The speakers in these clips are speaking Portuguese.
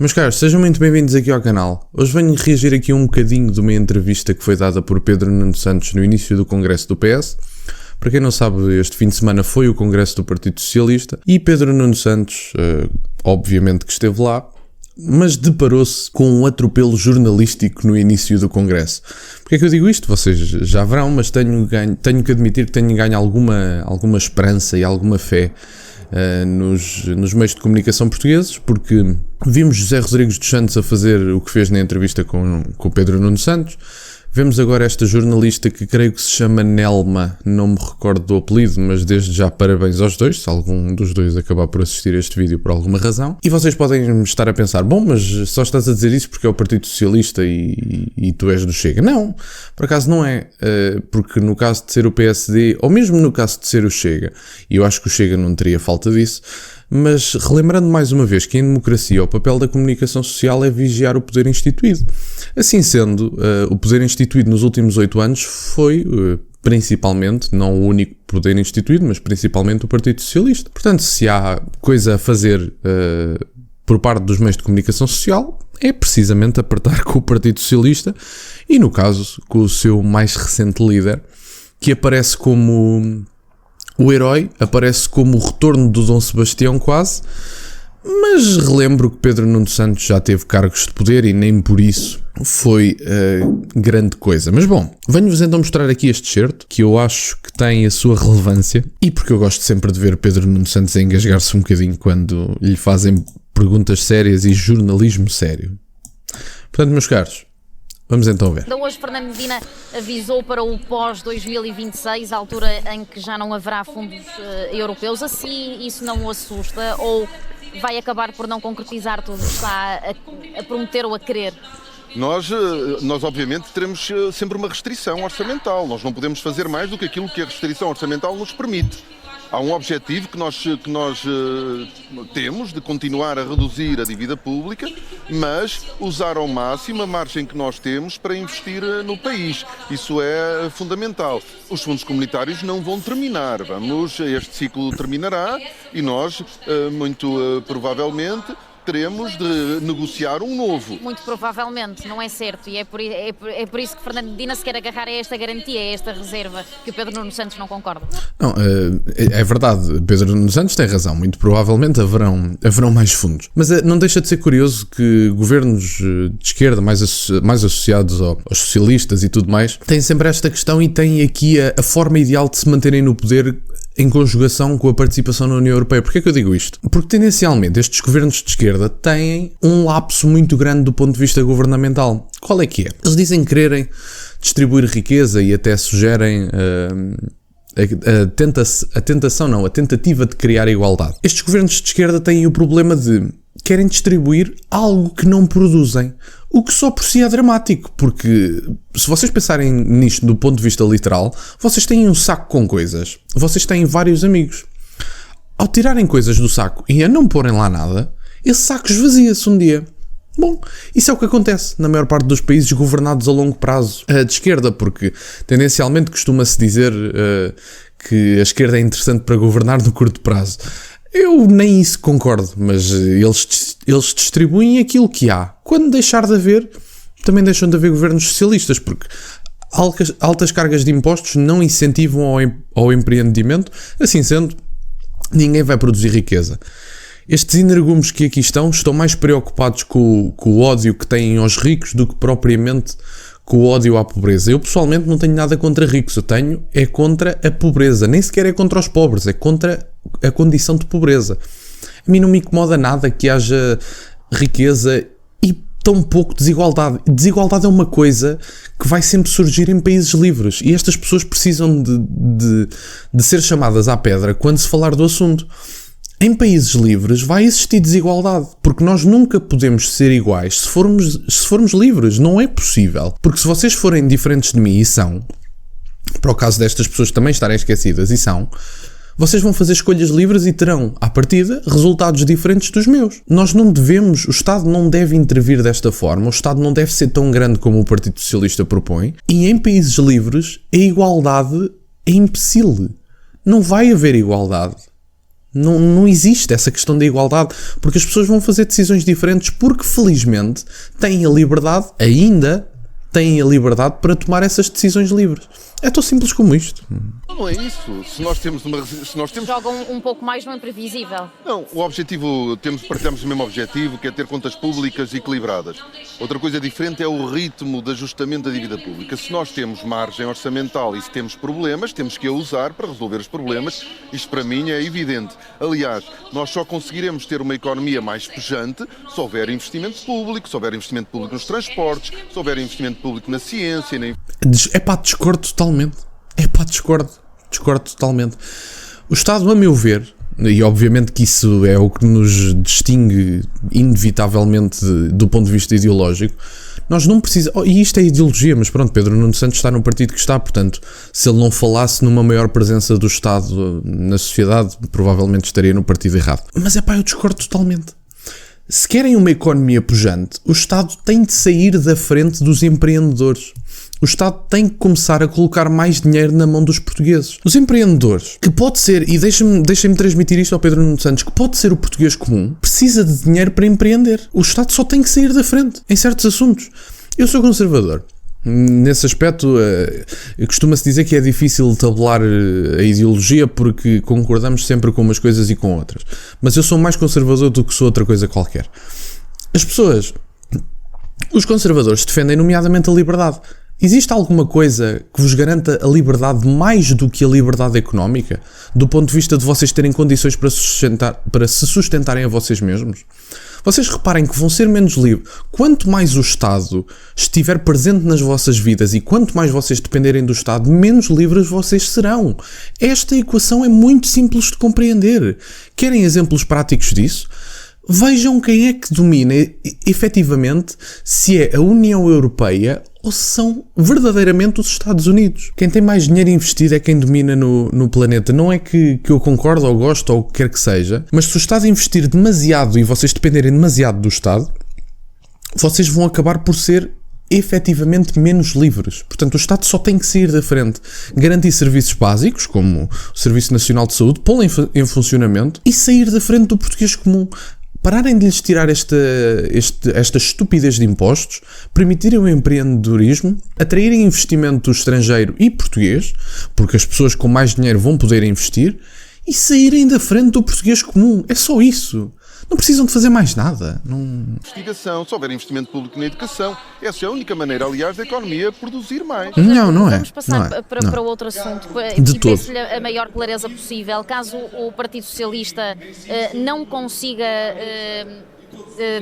Meus caros, sejam muito bem-vindos aqui ao canal. Hoje venho reagir aqui um bocadinho de uma entrevista que foi dada por Pedro Nuno Santos no início do Congresso do PS. Para quem não sabe, este fim de semana foi o Congresso do Partido Socialista e Pedro Nuno Santos, obviamente que esteve lá, mas deparou-se com um atropelo jornalístico no início do Congresso. Porquê é que eu digo isto? Vocês já verão, mas tenho que admitir que tenho ganho alguma esperança e alguma fé nos meios de comunicação portugueses, porque vimos José Rodrigues dos Santos a fazer o que fez na entrevista com o Pedro Nuno Santos. Vemos agora esta jornalista que creio que se chama Nelma, não me recordo do apelido, mas desde já parabéns aos dois, se algum dos dois acabar por assistir a este vídeo por alguma razão. E vocês podem estar a pensar, bom, mas só estás a dizer isso porque é o Partido Socialista e tu és do Chega. Não, por acaso não é, porque no caso de ser o PSD, ou mesmo no caso de ser o Chega, e eu acho que o Chega não teria falta disso, mas relembrando mais uma vez que em democracia o papel da comunicação social é vigiar o poder instituído. Assim sendo, o poder instituído nos últimos 8 anos foi principalmente, não o único poder instituído, mas principalmente o Partido Socialista. Portanto, se há coisa a fazer por parte dos meios de comunicação social, é precisamente apertar com o Partido Socialista e, no caso, com o seu mais recente líder, que aparece como o herói, aparece como o retorno do Dom Sebastião quase, mas relembro que Pedro Nuno Santos já teve cargos de poder e nem por isso foi grande coisa. Mas bom, venho-vos então mostrar aqui este certo, que eu acho que tem a sua relevância, e porque eu gosto sempre de ver Pedro Nuno Santos a engasgar-se um bocadinho quando lhe fazem perguntas sérias e jornalismo sério. Portanto, meus caros, vamos então ver. Hoje Fernando Medina avisou para o pós-2026, a altura em que já não haverá fundos europeus. Assim, isso não o assusta ou vai acabar por não concretizar tudo o que está a prometer ou a querer? Nós obviamente teremos sempre uma restrição orçamental. Nós não podemos fazer mais do que aquilo que a restrição orçamental nos permite. Há um objetivo que nós temos de continuar a reduzir a dívida pública, mas usar ao máximo a margem que nós temos para investir no país. Isso é fundamental. Os fundos comunitários não vão terminar. Este ciclo terminará e nós, muito provavelmente, teremos de negociar um novo. Muito provavelmente, não é certo, e é por isso que Fernando Medina se quer agarrar a esta garantia, a esta reserva, que o Pedro Nuno Santos não concorda. Não, é verdade, Pedro Nuno Santos tem razão, muito provavelmente haverão mais fundos, mas não deixa de ser curioso que governos de esquerda, mais associados aos socialistas e tudo mais, têm sempre esta questão e têm aqui a forma ideal de se manterem no poder em conjugação com a participação na União Europeia. Porquê é que eu digo isto? Porque tendencialmente estes governos de esquerda têm um lapso muito grande do ponto de vista governamental. Qual é que é? Eles dizem quererem distribuir riqueza e até sugerem a tentativa de criar igualdade. Estes governos de esquerda têm o problema de querem distribuir algo que não produzem, o que só por si é dramático, porque se vocês pensarem nisto do ponto de vista literal, vocês têm um saco com coisas, vocês têm vários amigos. Ao tirarem coisas do saco e a não porem lá nada, esse saco esvazia-se um dia. Bom, isso é o que acontece na maior parte dos países governados a longo prazo de esquerda, porque tendencialmente costuma-se dizer que a esquerda é interessante para governar no curto prazo. Eu nem isso concordo, mas eles distribuem aquilo que há. Quando deixar de haver, também deixam de haver governos socialistas, porque altas cargas de impostos não incentivam ao empreendimento. Assim sendo, ninguém vai produzir riqueza. Estes energúmenos que aqui estão mais preocupados com o ódio que têm aos ricos do que propriamente com o ódio à pobreza. Eu pessoalmente não tenho nada contra ricos, eu tenho é contra a pobreza, nem sequer é contra os pobres, é contra a condição de pobreza. A mim não me incomoda nada que haja riqueza e tão pouco desigualdade. Desigualdade é uma coisa que vai sempre surgir em países livres e estas pessoas precisam de ser chamadas à pedra quando se falar do assunto. Em países livres vai existir desigualdade, porque nós nunca podemos ser iguais se formos livres. Não é possível. Porque se vocês forem diferentes de mim, e são, para o caso destas pessoas também estarem esquecidas, e são, vocês vão fazer escolhas livres e terão, à partida, resultados diferentes dos meus. Nós não devemos, o Estado não deve intervir desta forma, o Estado não deve ser tão grande como o Partido Socialista propõe, e em países livres a igualdade é imbecil. Não vai haver igualdade. Não existe essa questão da igualdade, porque as pessoas vão fazer decisões diferentes porque, felizmente, têm a liberdade, ainda têm a liberdade para tomar essas decisões livres. É tão simples como isto. Não é isso. Se nós temos Jogam um pouco mais no imprevisível. Não, o objetivo, partilhamos o mesmo objetivo, que é ter contas públicas equilibradas. Outra coisa diferente é o ritmo de ajustamento da dívida pública. Se nós temos margem orçamental e se temos problemas, temos que a usar para resolver os problemas. Isto para mim é evidente. Aliás, nós só conseguiremos ter uma economia mais pujante se houver investimento público, nos transportes, se houver investimento público na ciência. Discordo totalmente. Discordo totalmente. O Estado, a meu ver, e obviamente que isso é o que nos distingue inevitavelmente do ponto de vista ideológico, nós não precisamos... E isto é ideologia, mas pronto, Pedro Nuno Santos está no partido que está, portanto, se ele não falasse numa maior presença do Estado na sociedade, provavelmente estaria no partido errado. Mas eu discordo totalmente. Se querem uma economia pujante, o Estado tem de sair da frente dos empreendedores. O Estado tem que começar a colocar mais dinheiro na mão dos portugueses. Os empreendedores, que pode ser, e deixem-me transmitir isto ao Pedro Nuno Santos, que pode ser o português comum, precisa de dinheiro para empreender. O Estado só tem que sair da frente em certos assuntos. Eu sou conservador. Nesse aspecto, costuma-se dizer que é difícil tabular a ideologia porque concordamos sempre com umas coisas e com outras. Mas eu sou mais conservador do que sou outra coisa qualquer. Os conservadores defendem nomeadamente a liberdade. Existe alguma coisa que vos garanta a liberdade mais do que a liberdade económica? Do ponto de vista de vocês terem condições para se sustentarem a vocês mesmos? Vocês reparem que vão ser menos livres. Quanto mais o Estado estiver presente nas vossas vidas e quanto mais vocês dependerem do Estado, menos livres vocês serão. Esta equação é muito simples de compreender. Querem exemplos práticos disso? Vejam quem é que domina efetivamente, se é a União Europeia ou se são verdadeiramente os Estados Unidos. Quem tem mais dinheiro investido é quem domina no planeta. Não é que eu concordo ou gosto ou o que quer que seja, mas se o Estado investir demasiado e vocês dependerem demasiado do Estado, vocês vão acabar por ser efetivamente menos livres. Portanto, o Estado só tem que sair da frente, garantir serviços básicos, como o Serviço Nacional de Saúde, pô-lo em funcionamento e sair da frente do português comum. Pararem de lhes tirar esta estupidez de impostos, permitirem o empreendedorismo, atraírem investimento estrangeiro e português, porque as pessoas com mais dinheiro vão poder investir, e saírem da frente do português comum. É só isso. Não precisam de fazer mais nada. Investigação, se houver investimento público na educação, essa é a única maneira, aliás, da economia produzir mais. Não é. Vamos passar para outro assunto e peço-lhe a maior clareza possível. Caso o Partido Socialista não consiga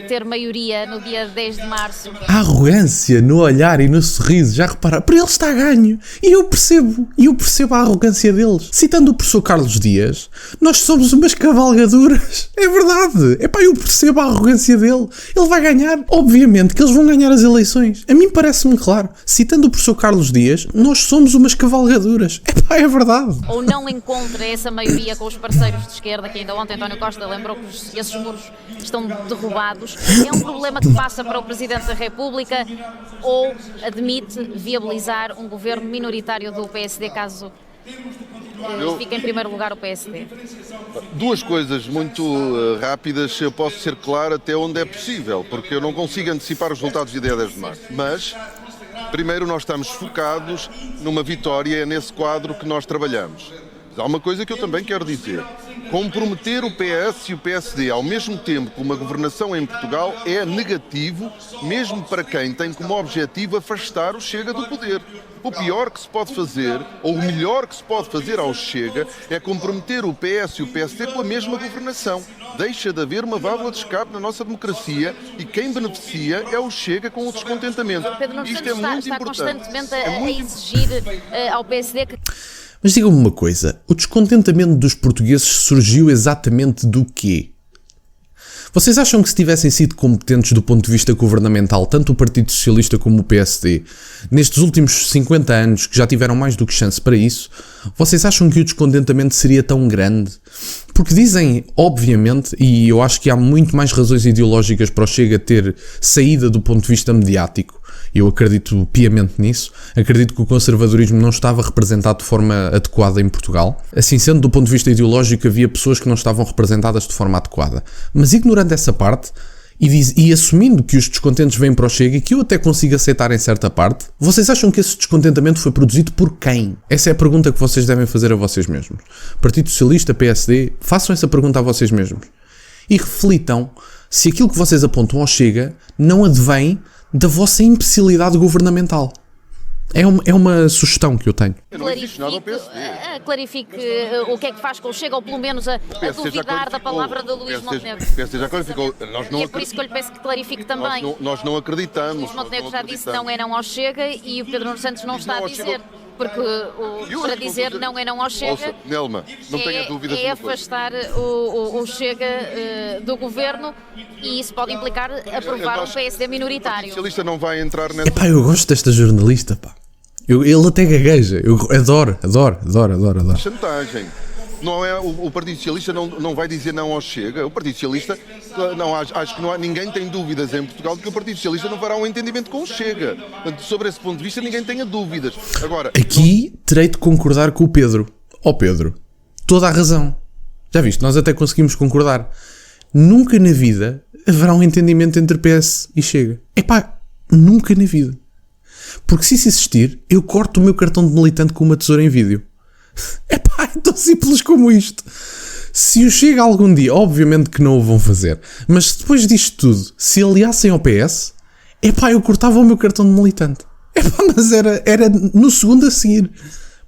ter maioria no dia 10 de março. A arrogância no olhar e no sorriso, já repara, para ele está a ganho. E eu percebo a arrogância deles. Citando o professor Carlos Dias, nós somos umas cavalgaduras. É verdade. Eu percebo a arrogância dele. Ele vai ganhar. Obviamente que eles vão ganhar as eleições. A mim parece-me claro. Citando o professor Carlos Dias, nós somos umas cavalgaduras. É verdade. Ou não encontra essa maioria com os parceiros de esquerda, que ainda ontem António Costa lembrou que esses muros estão derrubados. É um problema que passa para o Presidente da República ou admite viabilizar um governo minoritário do PSD caso fique em primeiro lugar o PSD? Duas coisas muito rápidas, eu posso ser claro até onde é possível, porque eu não consigo antecipar os resultados de dia 10 de março. Mas, primeiro, nós estamos focados numa vitória, é nesse quadro que nós trabalhamos. Há uma coisa que eu também quero dizer. Comprometer o PS e o PSD ao mesmo tempo com uma governação em Portugal é negativo, mesmo para quem tem como objetivo afastar o Chega do poder. O pior que se pode fazer, ou o melhor que se pode fazer ao Chega, é comprometer o PS e o PSD com a mesma governação. Deixa de haver uma válvula de escape na nossa democracia e quem beneficia é o Chega com o descontentamento. Pedro Nuno Isto é muito está importante. Constantemente a exigir ao PSD que... Mas digam-me uma coisa, o descontentamento dos portugueses surgiu exatamente do quê? Vocês acham que se tivessem sido competentes do ponto de vista governamental, tanto o Partido Socialista como o PSD, nestes últimos 50 anos, que já tiveram mais do que chance para isso, vocês acham que o descontentamento seria tão grande? Porque dizem, obviamente, e eu acho que há muito mais razões ideológicas para o Chega ter saída do ponto de vista mediático. Eu acredito piamente nisso. Acredito que o conservadorismo não estava representado de forma adequada em Portugal. Assim sendo, do ponto de vista ideológico, havia pessoas que não estavam representadas de forma adequada. Mas ignorando essa parte e assumindo que os descontentes vêm para o Chega, e que eu até consigo aceitar em certa parte, vocês acham que esse descontentamento foi produzido por quem? Essa é a pergunta que vocês devem fazer a vocês mesmos. Partido Socialista, PSD, façam essa pergunta a vocês mesmos. E reflitam se aquilo que vocês apontam ao Chega não advém da vossa imbecilidade governamental. É uma sugestão que eu tenho. Não existe nada ao PSD. Clarifique o que é que faz com o Chega, ou pelo menos a duvidar da palavra de Luís Montenegro. O PSD já clarificou. Nós não E é por isso que eu lhe peço que clarifique também. Nós não acreditamos. Luís Montenegro já disse não é não ao Chega e o Pedro Nuno Santos não está a dizer. Porque para dizer não é não ao Chega, ouça, Nelma, não tenha dúvidas é afastar o Chega do governo, e isso pode implicar aprovar um PSD minoritário. O Socialista não vai entrar nessa... Epá, eu gosto desta jornalista, pá. Ele até gagueja. Eu adoro. Chantagem. Não é, o Partido Socialista não vai dizer não ao Chega. O Partido Socialista, acho que ninguém tem dúvidas em Portugal de que o Partido Socialista não fará um entendimento com o Chega. Portanto, sobre esse ponto de vista, ninguém tenha dúvidas. Agora, aqui terei de concordar com o Pedro. Pedro, toda a razão. Já viste, nós até conseguimos concordar. Nunca na vida haverá um entendimento entre PS e Chega. Epá, nunca na vida. Porque se isso existir, eu corto o meu cartão de militante com uma tesoura em vídeo. Epá, é tão simples como isto. Se o Chega algum dia, obviamente que não o vão fazer, mas se depois disto tudo, se aliassem ao PS, epá, eu cortava o meu cartão de militante. Epá, mas era no segundo a seguir.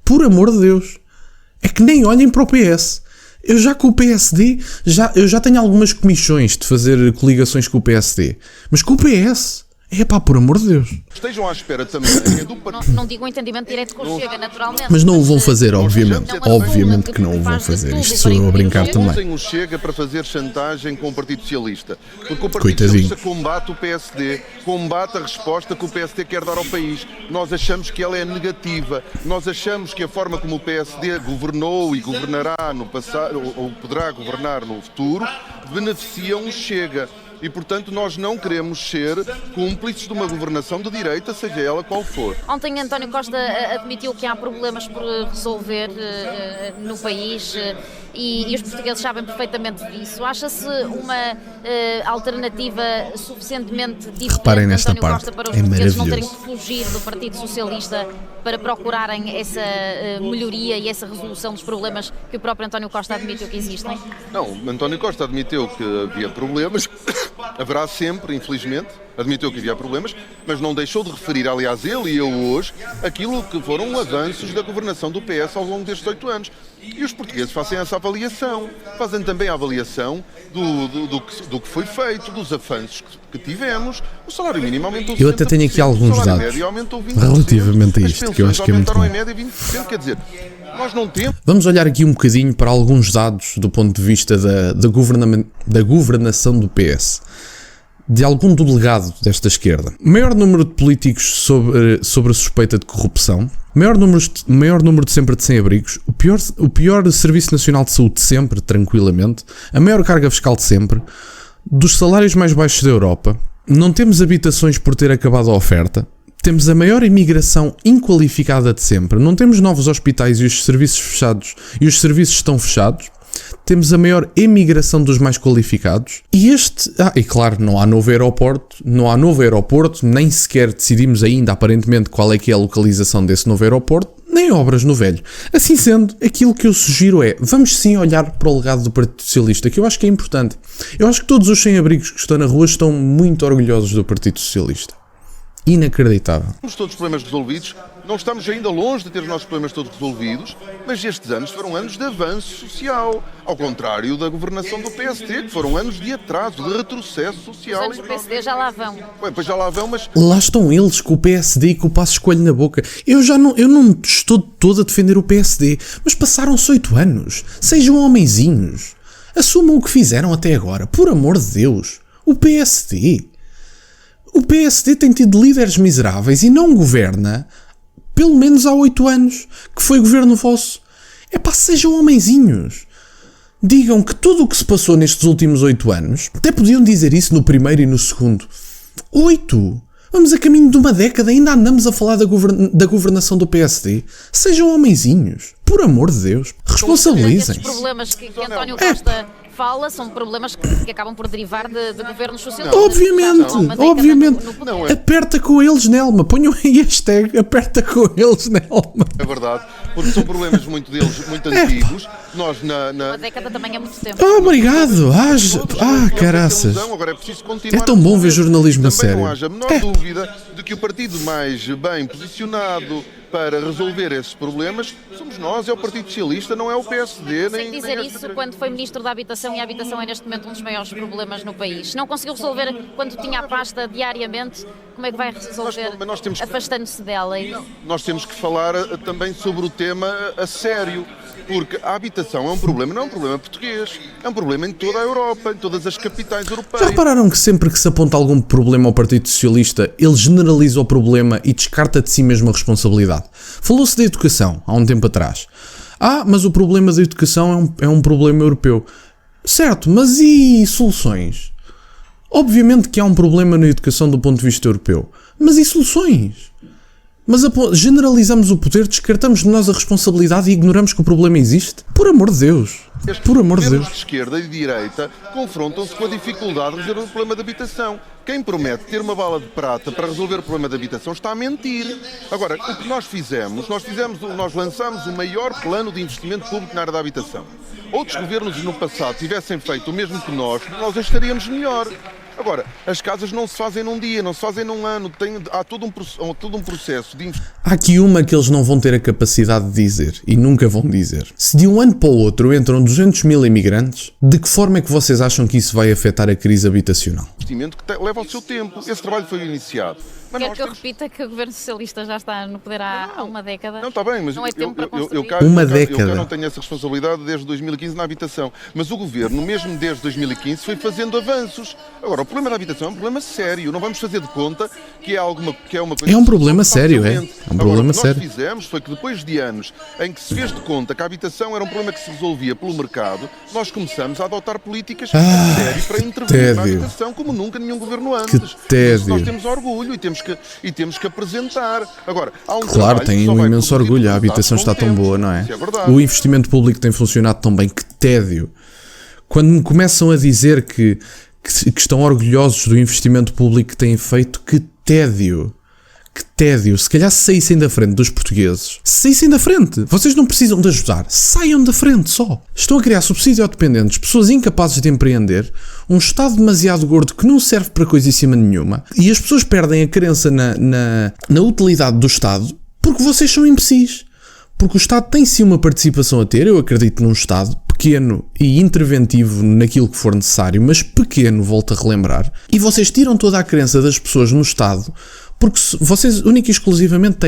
Por amor de Deus. É que nem olhem para o PS. Eu já com o PSD, eu já tenho algumas comissões de fazer coligações com o PSD. Mas com o PS... Epá, por amor de Deus. Estejam à espera também do não digo um entendimento direto com o Chega, naturalmente. Mas não o vão fazer, obviamente. Obviamente que não o vão fazer. Isto sou eu a brincar também. Usem o Chega para fazer chantagem com o Partido Socialista. Porque o Partido Coitadinho. Socialista combate o PSD, combate a resposta que o PSD quer dar ao país. Nós achamos que ela é negativa. Nós achamos que a forma como o PSD governou e governará no passado, ou poderá governar no futuro, beneficiam o Chega. E, portanto, nós não queremos ser cúmplices de uma governação de direita, seja ela qual for. Ontem António Costa admitiu que há problemas por resolver no país e os portugueses sabem perfeitamente disso. Acha-se uma alternativa suficientemente diferente, reparem nesta António parte, Costa, para os é portugueses não terem maravilhoso. que fugir do Partido Socialista para procurarem essa melhoria e essa resolução dos problemas que o próprio António Costa admitiu que existem? Não, António Costa admitiu que havia problemas, haverá sempre, infelizmente, admitiu que havia problemas, mas não deixou de referir, aliás, ele e eu hoje, aquilo que foram avanços da governação do PS ao longo destes 8 anos. E os portugueses fazem essa avaliação, fazem também a avaliação do que foi feito, dos avanços que tivemos. O salário mínimo aumentou 60%, Eu até tenho aqui alguns o salário dados médio aumentou 20%, relativamente a isto, que eu acho que é muito bom. em média 20%, quer dizer, nós não temos... Vamos olhar aqui um bocadinho para alguns dados do ponto de vista da governação do PS. De algum delegado desta esquerda. Maior número de políticos sobre a suspeita de corrupção. Maior número de sempre de sem-abrigos. O pior Serviço Nacional de Saúde de sempre, tranquilamente. A maior carga fiscal de sempre. Dos salários mais baixos da Europa. Não temos habitações por ter acabado a oferta. Temos a maior imigração inqualificada de sempre. Não temos novos hospitais e os serviços fechados. E os serviços estão fechados. Temos a maior emigração dos mais qualificados. E claro, não há novo aeroporto, nem sequer decidimos ainda, aparentemente, qual é que é a localização desse novo aeroporto, nem obras no velho. Assim sendo, aquilo que eu sugiro é, vamos sim olhar para o legado do Partido Socialista, que eu acho que é importante. Eu acho que todos os sem-abrigos que estão na rua estão muito orgulhosos do Partido Socialista. Inacreditável. Temos todos os problemas resolvidos, não estamos ainda longe de ter os nossos problemas todos resolvidos, mas estes anos foram anos de avanço social, ao contrário da governação do PSD, que foram anos de atraso, de retrocesso social. Os anos do PSD já lá vão. Bem, pois já lá vão, mas... Lá estão eles com o PSD e com o passo escolho na boca. Eu não estou todo a defender o PSD, mas passaram-se 8 anos. Sejam homenzinhos. Assumam o que fizeram até agora, por amor de Deus. O PSD tem tido líderes miseráveis e não governa pelo menos há 8 anos, que foi governo vosso. Epá, sejam homenzinhos. digam que tudo o que se passou nestes últimos 8 anos, até podiam dizer isso no primeiro e no segundo. 8! Vamos a caminho de uma década, ainda andamos a falar da governação do PSD. Sejam homenzinhos. Por amor de Deus. Responsabilizem-se. Estes problemas que António Costa fala são problemas que acabam por derivar de governos socialistas. Obviamente. Aperta com eles, Nelma. Ponham aí hashtag aperta com eles, Nelma. É verdade, porque são problemas muito antigos. Nós Uma década também é muito tempo. Obrigado. Caraças. Agora é preciso continuar. É tão bom ver jornalismo a sério. Não haja a menor dúvida de que o partido mais bem posicionado para resolver esses problemas somos nós, é o Partido Socialista, não é o PSD. Sem dizer isso, quando foi Ministro da Habitação, e a habitação é neste momento um dos maiores problemas no país. Se não conseguiu resolver quando tinha a pasta diariamente, como é que vai resolver afastando-se dela? Nós temos que falar também sobre o tema a sério, porque a habitação é um problema, não é um problema português, é um problema em toda a Europa, em todas as capitais europeias. Já repararam que sempre que se aponta algum problema ao Partido Socialista, ele generaliza o problema e descarta de si mesmo a responsabilidade? Falou-se da educação há um tempo atrás. Mas o problema da educação é um problema europeu. Certo, mas e soluções? Obviamente que há um problema na educação do ponto de vista europeu. Mas e soluções? Mas generalizamos o poder, descartamos de nós a responsabilidade e ignoramos que o problema existe? Por amor de Deus. Por amor de Deus. Os de esquerda e de direita confrontam-se com a dificuldade de resolver o problema da habitação. Quem promete ter uma bala de prata para resolver o problema da habitação está a mentir. Agora, o que nós lançamos o maior plano de investimento público na área da habitação. Outros governos no passado tivessem feito o mesmo que nós estaríamos melhor. Agora, as casas não se fazem num dia, não se fazem num ano, há todo um processo de investimento. Há aqui uma que eles não vão ter a capacidade de dizer, e nunca vão dizer. Se de um ano para o outro entram 200 mil imigrantes, de que forma é que vocês acham que isso vai afetar a crise habitacional? Investimento que leva o seu tempo. Esse trabalho foi iniciado. Quero que eu repita que o governo socialista já está no poder há uma década. Não, está bem, mas não é tempo para construir. Eu não tenho essa responsabilidade desde 2015 na habitação. Mas o governo, mesmo desde 2015, foi fazendo avanços. Agora, o problema da habitação é um problema sério. Não vamos fazer de conta que é uma coisa... É um problema sério, é. É um problema sério. O que nós fizemos foi que depois de anos em que se fez de conta que a habitação era um problema que se resolvia pelo mercado, nós começamos a adotar políticas a sério para intervir na habitação como nunca nenhum governo antes. Que tédio. Nós temos orgulho e temos que apresentar. Agora, há um claro, tem um imenso orgulho. A habitação está tão boa, não é? O investimento público tem funcionado tão bem. Que tédio. Quando me começam a dizer que estão orgulhosos do investimento público que têm feito, que tédio. Que tédio. Se calhar saíssem da frente dos portugueses. Saíssem da frente. Vocês não precisam de ajudar. Saiam da frente só. Estão a criar subsídio-dependentes, pessoas incapazes de empreender, um Estado demasiado gordo que não serve para coisíssima nenhuma, e as pessoas perdem a crença na utilidade do Estado porque vocês são imbecis. Porque o Estado tem sim uma participação a ter. Eu acredito num Estado pequeno e interventivo naquilo que for necessário, mas pequeno, volto a relembrar. E vocês tiram toda a crença das pessoas no Estado, porque vocês única e exclusivamente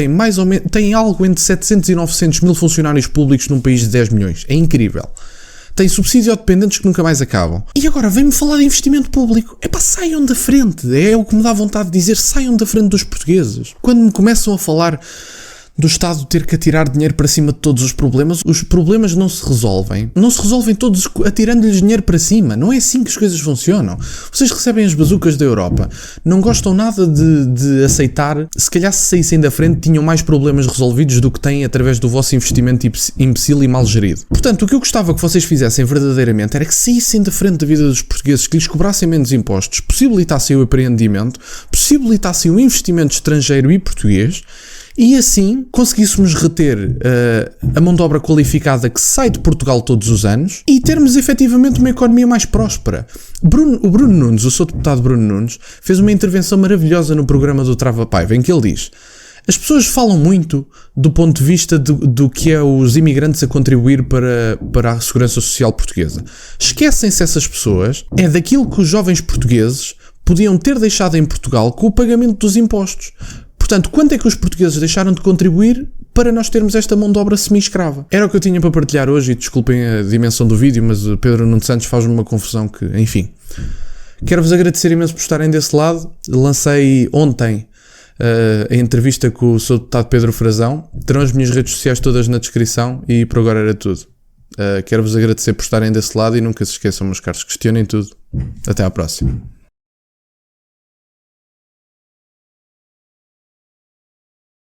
têm algo entre 700 e 900 mil funcionários públicos num país de 10 milhões. É incrível. Tem subsídio-dependentes que nunca mais acabam. E agora vem-me falar de investimento público. Saiam da frente. É o que me dá vontade de dizer. Saiam da frente dos portugueses. Quando me começam a falar do Estado ter que atirar dinheiro para cima de todos os problemas não se resolvem. Não se resolvem todos atirando-lhes dinheiro para cima. Não é assim que as coisas funcionam. Vocês recebem as bazucas da Europa. Não gostam nada de aceitar. Se calhar se saíssem da frente tinham mais problemas resolvidos do que têm através do vosso investimento imbecil e mal gerido. Portanto, o que eu gostava que vocês fizessem verdadeiramente era que saíssem da frente da vida dos portugueses, que lhes cobrassem menos impostos, possibilitassem o empreendimento, possibilitassem o investimento estrangeiro e português, e assim conseguíssemos reter a mão de obra qualificada que sai de Portugal todos os anos e termos efetivamente uma economia mais próspera. O Bruno Nunes, o seu deputado Bruno Nunes, fez uma intervenção maravilhosa no programa do Trava Paiva, em que ele diz: as pessoas falam muito do ponto de vista do que é os imigrantes a contribuir para a segurança social portuguesa. Esquecem-se essas pessoas, é daquilo que os jovens portugueses podiam ter deixado em Portugal com o pagamento dos impostos. Portanto, quanto é que os portugueses deixaram de contribuir para nós termos esta mão de obra semi-escrava? Era o que eu tinha para partilhar hoje, e desculpem a dimensão do vídeo, mas o Pedro Nuno Santos faz-me uma confusão que, enfim. Quero-vos agradecer imenso por estarem desse lado. Lancei ontem a entrevista com o Sr. Deputado Pedro Frazão. Terão as minhas redes sociais todas na descrição e por agora era tudo. Quero-vos agradecer por estarem desse lado e nunca se esqueçam, meus caros, questionem tudo. Até à próxima.